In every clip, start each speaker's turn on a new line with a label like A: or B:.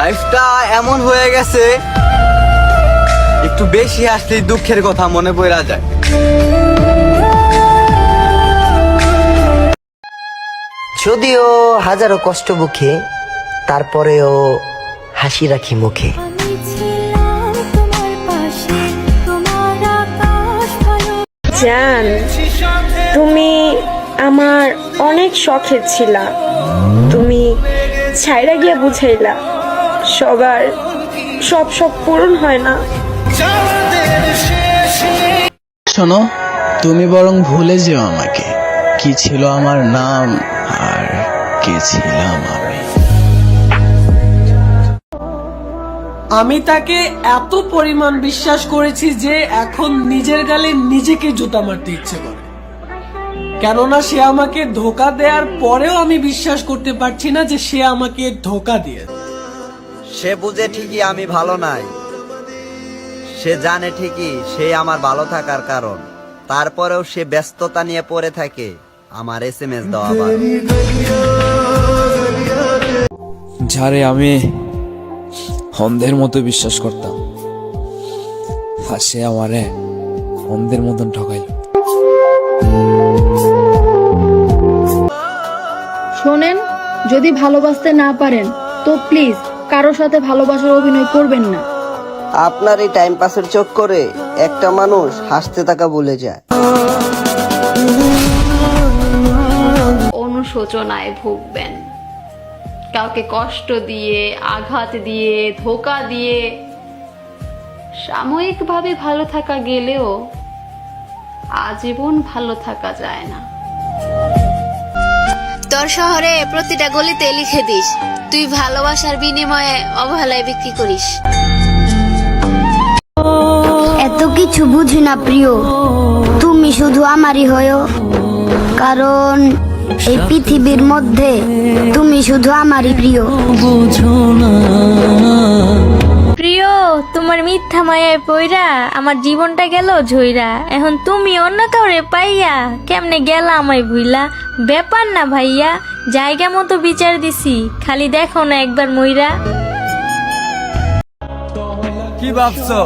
A: লাইফটা এমন হয়ে গেছে, একটু বেশি আসলেই দুঃখের কথা মনে পড়া যায়।
B: যদিও হাজারো কষ্ট বুকে, তারপরেও হাসি রাখি মুখে।
C: জান, তুমি আমার অনেক শখের ছিলা, তুমি ছাইরা গিয়া বুঝাইলা সবার সব শখ পূরণ হয় না।
D: শোনো, তুমি বরং ভুলে যেও আমাকে, কি ছিল আমার নাম আর কে ছিলাম আমি।
E: আমি তাকে এত পরিমাণ বিশ্বাস করেছি যে এখন নিজের গালে নিজেকে জুতা মারতে ইচ্ছে করে, কেননা সে আমাকে ধোকা দেওয়ার পরেও আমি বিশ্বাস করতে পারছি না যে সে আমাকে ধোকা দিয়ে।
A: সে বুঝে ঠিকই আমি ভালো নাই, সে জানে ঠিকই সে আমার ভালো থাকার কারণ, তারপরেও সে ব্যস্ততা নিয়ে পড়ে থাকে আমার SMS দেওয়া।
F: যারে আমি অন্ধের মতো বিশ্বাস করতাম, আর সে আমারে অন্ধের মতন ঠকাইল।
G: শোনেন, যদি ভালোবাসতে না পারেন তো প্লিজ কারোর সাথে ভালোবাসার অভিনয় করবেন না।
B: আপনার এই টাইম পাসের চক্করে একটা মানুষ হাসতে থাকা ভুলে যায়।
H: অনুশোচনায় ভুগবেন, কাউকে কষ্ট দিয়ে, আঘাত দিয়ে, ধোকা দিয়ে সাময়িকভাবে ভালো থাকা গেলেও আজীবন ভালো থাকা যায় না।
I: তোর শহরে প্রতিটা গলিতে লিখে দিস তুই ভালোবাসার বিনিময়ে অবহেলায় বিক্রি করিস।
J: এত কিছু বুঝি না প্রিয়, তুমি শুধু আমারই হয়ো, কারণ এই পৃথিবীর মধ্যে তুমি শুধু আমারই প্রিয়।
C: প্রিয়, তোমার মিথ্যা মায়ায় পইরা আমার জীবনটা গেল ঝইরা, এখন তুমি অন্য কাউরে পাইয়া কেমনে গেলা আমায় ভুইলা। ব্যাপার না ভাইয়া, জায়গা মতো বিচার দিছি, খালি দেখো না একবার মইরা।
A: কি ভাবছো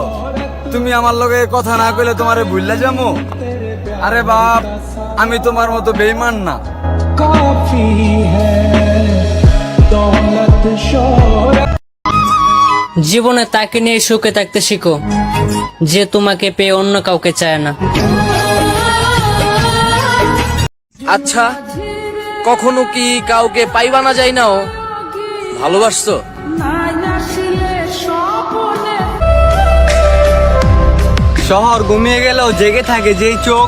A: তুমি আমার লগে কথা না কইলে তোমারে ভুললা যামু? আরে বাপ, আমি তোমার মতো বেঈমান না।
K: জীবনে তাকে নিয়ে সুখে থাকতে শিখো যে তোমাকে পেয়ে অন্য কাউকে চায় না।
F: আচ্ছা, কখনো কি কাউকে পাইবা না যায় নাও ভালোবাসছো?
A: শহর ঘুমিয়ে গেলেও জেগে থাকে যেই চোখ,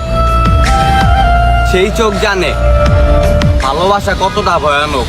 A: সেই চোখ জানে ভালোবাসা কতটা ভয়ানক।